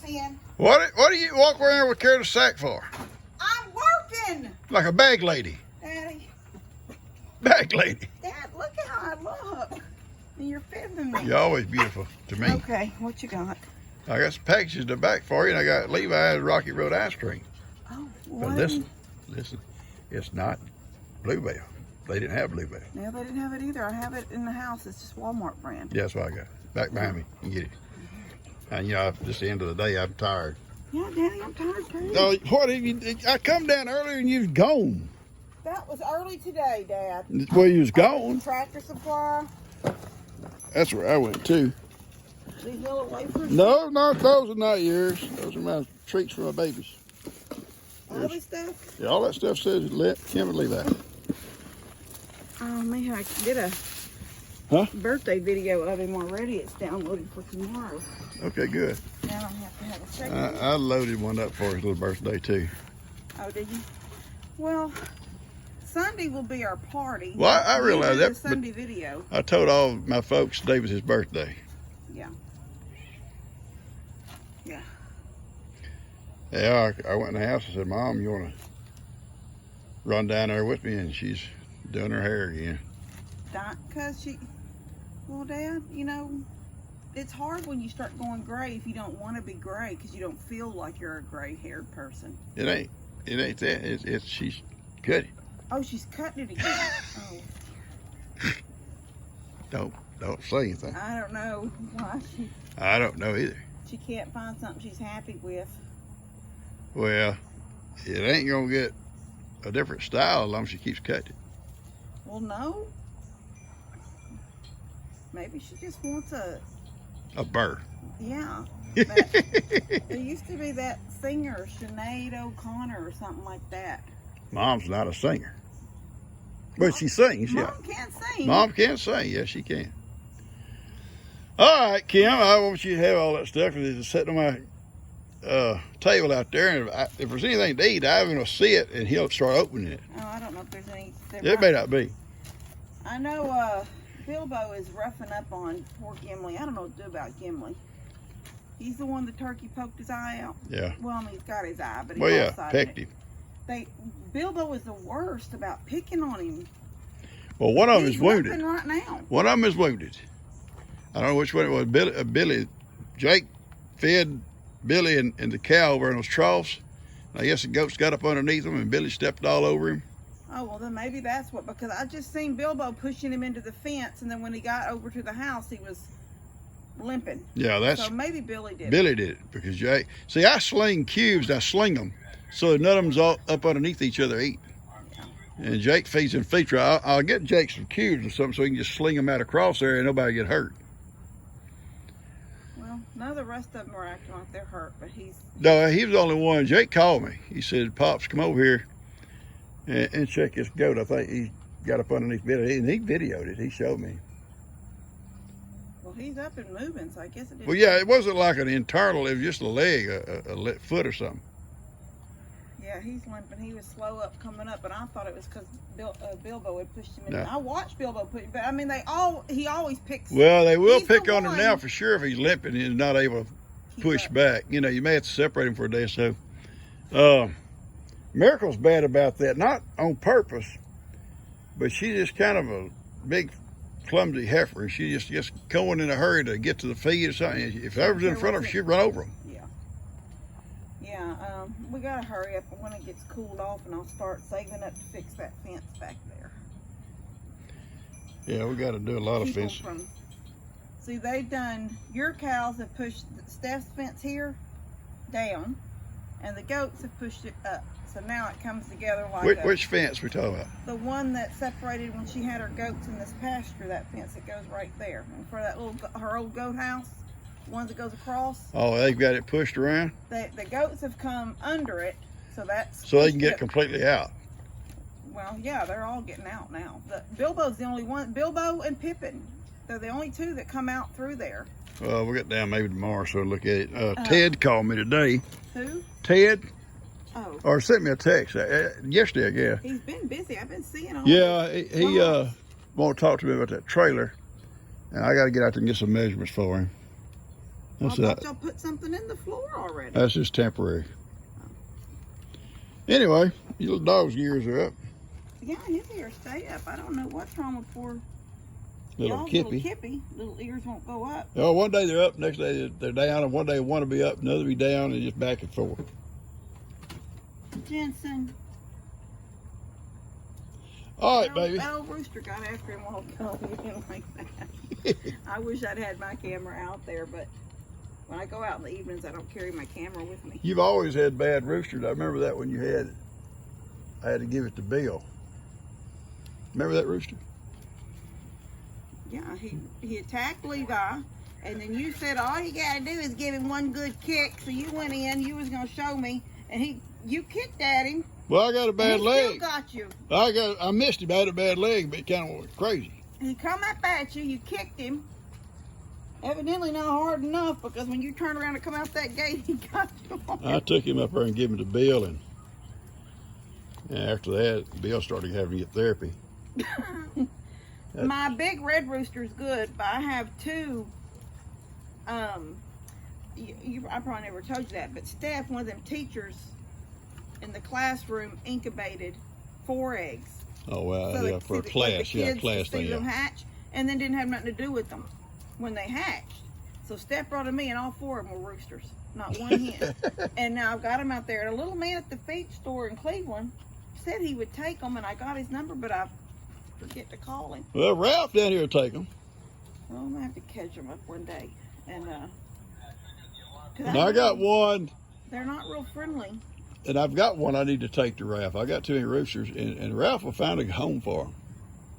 in. What do you walk around with carrying a sack for? I'm working. Like a bag lady. Daddy. Bag lady. Dad, look how I look. And you're filming me. You're always beautiful to me. Okay, what you got? I got some packages in the back for you, and I got Levi's Rocky Road ice cream. Oh, But what? listen, it's not Bluebell. They didn't have Bluebell. No, they didn't have it either. I have it in the house. It's just Walmart brand. Yeah, that's what I got. Back behind me. You can get it. And, you know, just the end of the day, I'm tired. Yeah, Daddy, I'm tired too. No, what have you, I come down earlier and you've gone. That was early today, Dad. Well, you was gone. Tractor Supply. That's where I went too. These little wafers. No, those are not yours. Those are my treats for my babies. All this stuff. Yeah, all that stuff says let Kim and Levi. Oh man, I did a birthday video of him already. It's downloaded for tomorrow. Okay, good. Now I have to have a second. I loaded one up for his little birthday too. Oh, did you? Well, Sunday will be our party. Well, I realize that. The Sunday video. I told all my folks today was his birthday. Yeah. Yeah. Yeah, I went in the house and said, Mom, you want to run down there with me? And she's doing her hair again. Because well, Dad, you know, it's hard when you start going gray if you don't want to be gray because you don't feel like you're a gray-haired person. It ain't that. She's cutting. Oh, she's cutting it again. Oh. Don't say anything. I don't know why I don't know either. she can't find something she's happy with. Well, it ain't gonna get a different style as long as she keeps cutting it. Well, no. Maybe she just wants a burr. yeah. There used to be that singer, Sinead O'Connor or something like that. Mom's not a singer. But she sings, yeah. Mom can't sing. Mom can sing, yes, she can. All right, Kim, I want you to have all that stuff because it's sitting on my table out there. And if there's anything to eat, Ivan will see it and he'll start opening it. Oh, I don't know if there's any. It may not be. I know Bilbo is roughing up on poor Gimli. I don't know what to do about Gimli. He's the one the turkey poked his eye out. Yeah. Well, I mean, he's got his eye, but he pecked him. Bilbo is the worst about picking on him. Well, one of them is wounded. He's right now. One of them is wounded. I don't know which one it was. Billy, Jake fed Billy and the cow over in those troughs. I guess the goats got up underneath them and Billy stepped all over him. Oh, well, then maybe that's what, because I just seen Bilbo pushing him into the fence, and then when he got over to the house, he was limping. Yeah, that's... So maybe Billy did it. Billy did it, because Jake... See, I sling cubes, I sling them, so none of them's all up underneath each other eating. Yeah. And Jake feeds them feature. I'll get Jake some cubes or something so he can just sling them out across there and nobody get hurt. Well, none of the rest of them are acting like they're hurt, but he's... No, he was the only one. Jake called me. He said, Pops, come over here and check this goat. I think he got up underneath Billy, and he videoed it. He showed me. Well, he's up and moving, so I guess it didn't... Well, yeah, it wasn't like an internal. It was just a leg, a foot or something. Yeah, he's limping. He was slow up coming up, but I thought it was because Bilbo had pushed him in. No. I watched Bilbo push him, but I mean, he always picks... Well, they will He's pick the on him one. now for sure if he's limping and he's not able to push up. back. You know, you may have to separate him for a day or so. Miracle's bad about that, not on purpose, but she's just kind of a big, clumsy heifer. She just gets going in a hurry to get to the feed or something. If I was in front of her, she'd run over him. Yeah, we gotta hurry up when it gets cooled off, and I'll start saving up to fix that fence back there. Yeah, we got to do a lot of fencing. See, they've done, your cows have pushed Steph's fence here down, and the goats have pushed it up. So now it comes together like Which fence we talking about? The one that separated when she had her goats in this pasture, that fence that goes right there. And for that her old goat house, the one that goes across. Oh, they've got it pushed around? The goats have come under it, so that's... So they can get completely out. Well, yeah, they're all getting out now. Bilbo's the only one. Bilbo and Pippin, they're the only two that come out through there. Well, we'll get down maybe tomorrow, so look at it. Ted called me today. Who? Ted. Oh. Or sent me a text yesterday, I guess. He's been busy. I've been seeing all Yeah, he want to talk to me about that trailer, and I got to get out there and get some measurements for him. I That's thought that. y'all put something in the floor already. That's just temporary. Anyway, your little dog's ears are up. Yeah, his ears stay up. I don't know what's wrong with poor Little y'all's Kippy. little Kippy. Little ears won't go up. Oh, one day they're up, next day they're down, and one day one will be up, another will be down, and just back and forth. Jensen. All right, baby. That old rooster got after him while going like that. I wish I'd had my camera out there, but when I go out in the evenings, I don't carry my camera with me. You've always had bad roosters. I remember that when you had it. I had to give it to Bill. Remember that rooster? Yeah, he attacked Levi, and then you said all you gotta do is give him one good kick. So you went in, you was gonna show me, and you kicked at him. Well, I got a bad and he leg. Still got you. I missed him. I had a bad leg, but it kind of went crazy. He come up at you, you kicked him. Evidently not hard enough, because when you turned around to come out that gate, he got you. I took him up there and gave him to Bill, and after that, Bill started having to get therapy. My big red rooster's good, but I have two. I probably never told you that, but Steph, one of them teachers in the classroom, incubated 4 eggs. Oh, well, So yeah, they for a see the- class, the yeah, kids class see thing, them yeah. hatch, and then didn't have nothing to do with them when they hatched. So Steph brought them me, and all 4 of them were roosters, not one hen. And now I've got them out there. And a little man at the feed store in Cleveland said he would take them, and I got his number, but I forget to call him. Well, Ralph down here will take them. Well, I'm gonna have to catch them up one day, and 'cause And I got one, They're not real friendly. and I've got one I need to take to Ralph. I got too many roosters, and Ralph will find a home for them.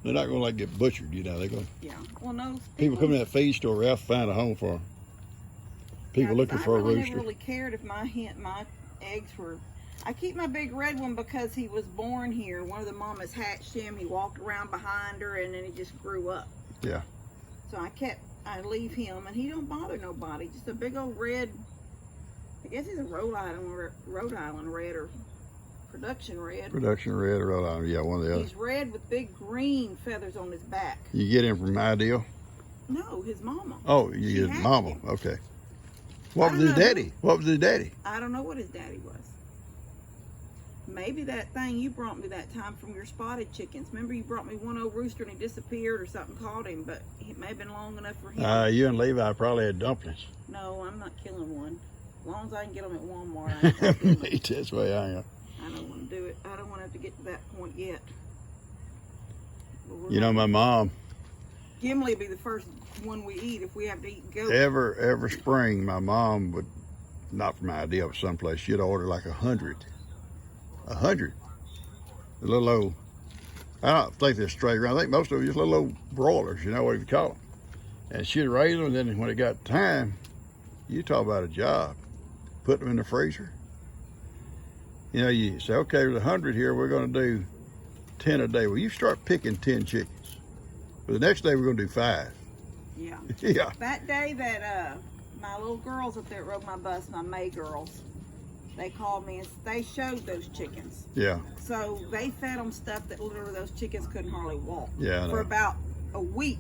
They're not going to get butchered, you know. They're going. Yeah. Well, no. People come to that feed store, Ralph find a home for them. People looking for a I really rooster. never really cared if my eggs were. I keep my big red one because he was born here. One of the mamas hatched him. He walked around behind her, and then he just grew up. Yeah. So I leave him, and he don't bother nobody. Just a big old red. I guess he's a Rhode Island red or production red. Production red or Rhode Island, yeah, one of the other. He's red with big green feathers on his back. You get him from Ideal? No, his mama. Oh, you She get had mama. him. Okay. I What was don't his know. daddy? What was his daddy? I don't know what his daddy was. Maybe that thing you brought me that time from your spotted chickens. Remember you brought me one old rooster and he disappeared or something caught him, but it may have been long enough for him. You and Levi probably had dumplings. No, I'm not killing one. As long as I can get them at Walmart, I ain't gonna kill 'em. Me, that's the way I am. I don't want to do it. I don't want to have to get to that point yet. But we're You know, my mom, Gimli will be the first one we eat if we have to eat goat. every spring, my mom would, not from Ideal, but someplace, she'd order like 100. 100. The little old, I don't think they're straight around. I think most of them are just little old broilers, you know what you call them. And she'd raise them, and then when it got time, you talk about a job. Put them in the freezer. You know, you say, okay, there's 100 here, we're going to do 10 a day. Well, you start picking 10 chickens. But the next day, we're going to do 5. Yeah. Yeah. That day that my little girls up there rode my bus, my May girls, they called me and they showed those chickens. Yeah. So they fed them stuff that literally those chickens couldn't hardly walk. Yeah, I know. For about a week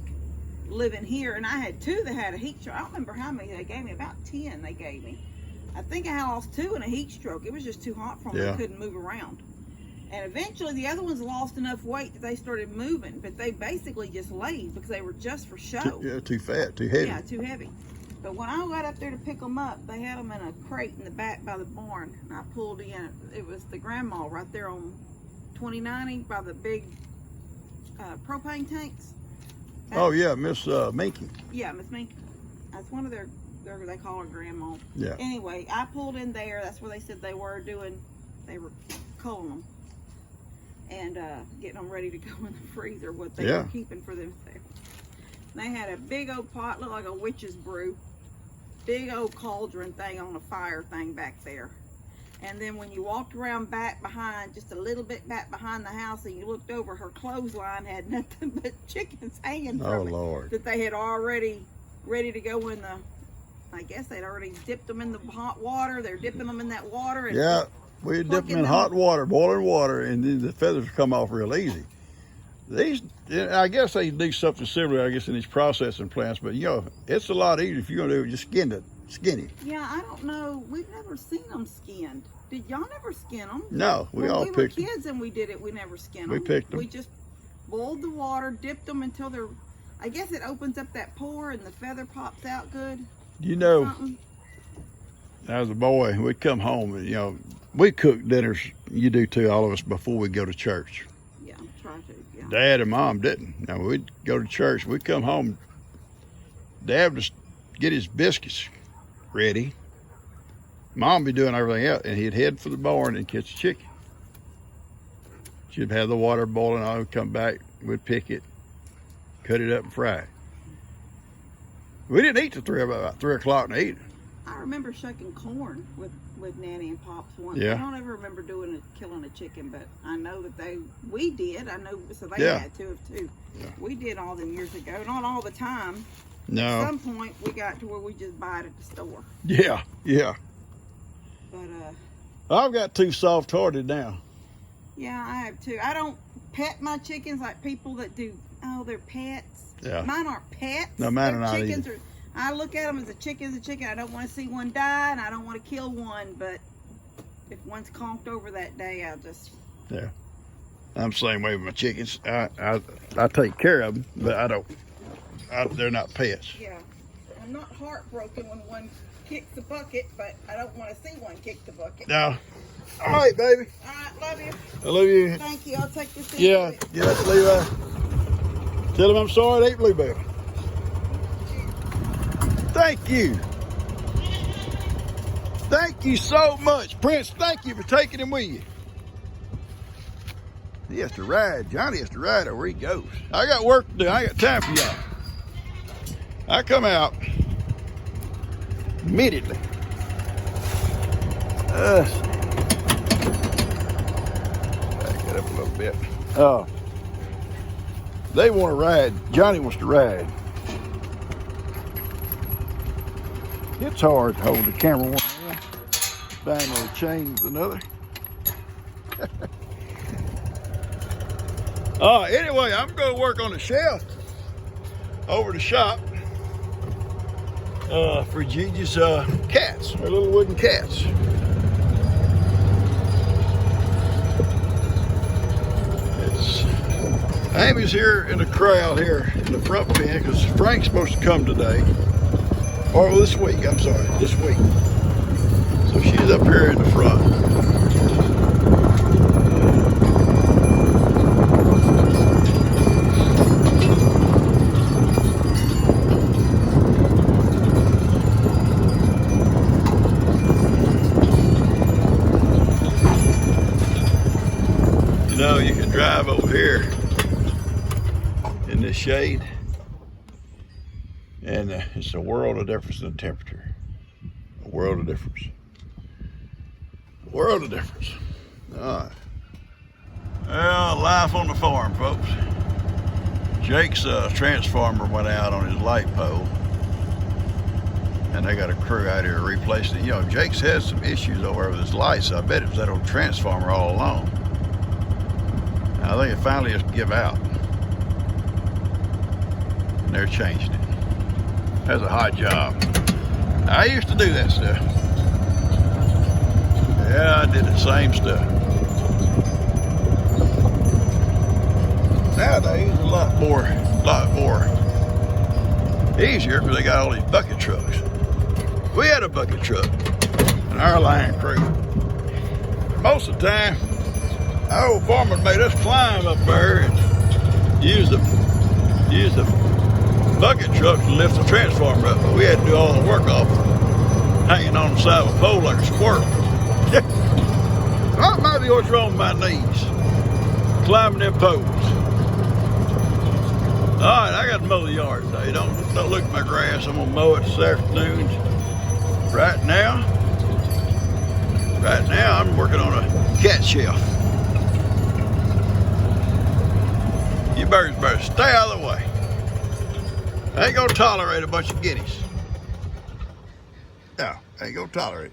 living here. And I had 2 that had a heat stroke. I don't remember how many they gave me. About 10 they gave me. I think I lost 2 in a heat stroke. It was just too hot for them. Yeah. They couldn't move around. And eventually the other ones lost enough weight that they started moving. But they basically just laid because they were just for show. Too fat, too heavy. Yeah, too heavy. But when I got up there to pick them up, they had them in a crate in the back by the barn. And I pulled in. It was the grandma right there on 2090 by the big propane tanks. Oh, yeah, Miss Minky. Yeah, Miss Minky. That's one of their, they call her grandma. Yeah. Anyway, I pulled in there. That's where they said they were culling them. And getting them ready to go in the freezer, what they were keeping for themselves. They had a big old pot, looked like a witch's brew. Big old cauldron thing on a fire thing back there. And then when you walked around back behind, just a little bit back behind the house, and you looked over, her clothesline had nothing but chickens hanging Oh, from it. Lord. That they had already ready to go in the, I guess they'd already dipped them in the hot water. They're dipping them in that water. And Yeah, we dip them in them. hot water, boiling water, and then the feathers come off real easy. These, I guess they do something similar, I guess, in these processing plants, but, you know, it's a lot easier if you're going to do it, just skin it. Yeah, I don't know. We've never seen them skinned. Did y'all never skin them? No, we all picked them. When we were kids and we did it, we never skinned them. We picked them. We just boiled the water, dipped them until they're, I guess it opens up that pore and the feather pops out good. You know, as a boy, we'd come home and, you know, we cook dinners, you do too, all of us, before we go to church. Yeah, try to, yeah. Dad and Mom didn't. Now, we'd go to church, we'd come home, Dad would just get his biscuits ready. Mom be doing everything else, and he'd head for the barn and catch the chicken. She'd have the water boiling on, come back, we'd pick it, cut it up and fry it. We didn't eat till about 3 o'clock in the evening. I remember shucking corn with Nanny and Pops once. Yeah. I don't ever remember killing a chicken, but I know that we did. I know, so they had to have too. Yeah. We did all them years ago, not all the time. No. At some point, we got to where we just buy it at the store. Yeah, yeah. But I've got 2 soft-hearted now. Yeah, I have too. I don't pet my chickens like people that do. Oh, they're pets. Yeah. Mine aren't pets. No, mine are not chickens either. I look at them as a chicken's a chicken. I don't want to see one die, and I don't want to kill one. But if one's conked over that day, I'll just. Yeah. I'm the same way with my chickens. I take care of them, but I don't. They're not pets. Yeah. I'm not heartbroken when one kicks the bucket, but I don't want to see one kick the bucket. No. All right, baby. All right, love you. I love you. Thank you. I'll take this. Yeah, that's Levi. Tell him I'm sorry it ain't Bluebell. Thank you. Thank you so much, Prince. Thank you for taking him with you. He has to ride. Johnny has to ride or where he goes. I got work to do. I got time for y'all. I come out immediately. Back it up a little bit. They want to ride. Johnny wants to ride. It's hard to hold the camera one hand, bang on the chain with another. Anyway, I'm going to work on the shelf over the shop for Gigi's cats, her little wooden cats. Amy's here in the crowd here in the front pen because Frank's supposed to come today. Or this week, I'm sorry, this week. So she's up here in the front. You know, you can drive over here in the shade, and it's a world of difference in temperature. A world of difference. A world of difference. All right. Well, life on the farm, folks. Jake's transformer went out on his light pole, and they got a crew out here replacing it. You know, Jake's had some issues over there with his lights. So I bet it was that old transformer all along. I think it finally just give out. And they're changing it. That's a hot job. I used to do that stuff. Yeah, I did the same stuff. Nowadays, a lot more easier because they got all these bucket trucks. We had a bucket truck in our line crew. Most of the time, our old foreman made us climb up there and use the bucket truck to lift the transformer up, but we had to do all the work off hanging on the side of a pole like a squirrel. That might be what's wrong with my knees, climbing them poles. All right, I got to mow the yard today. Don't look at my grass. I'm gonna mow it this afternoon. Right now, I'm working on a cat shelf. You birds better stay out of the way. I ain't gonna tolerate a bunch of guineas. No, I ain't gonna tolerate it.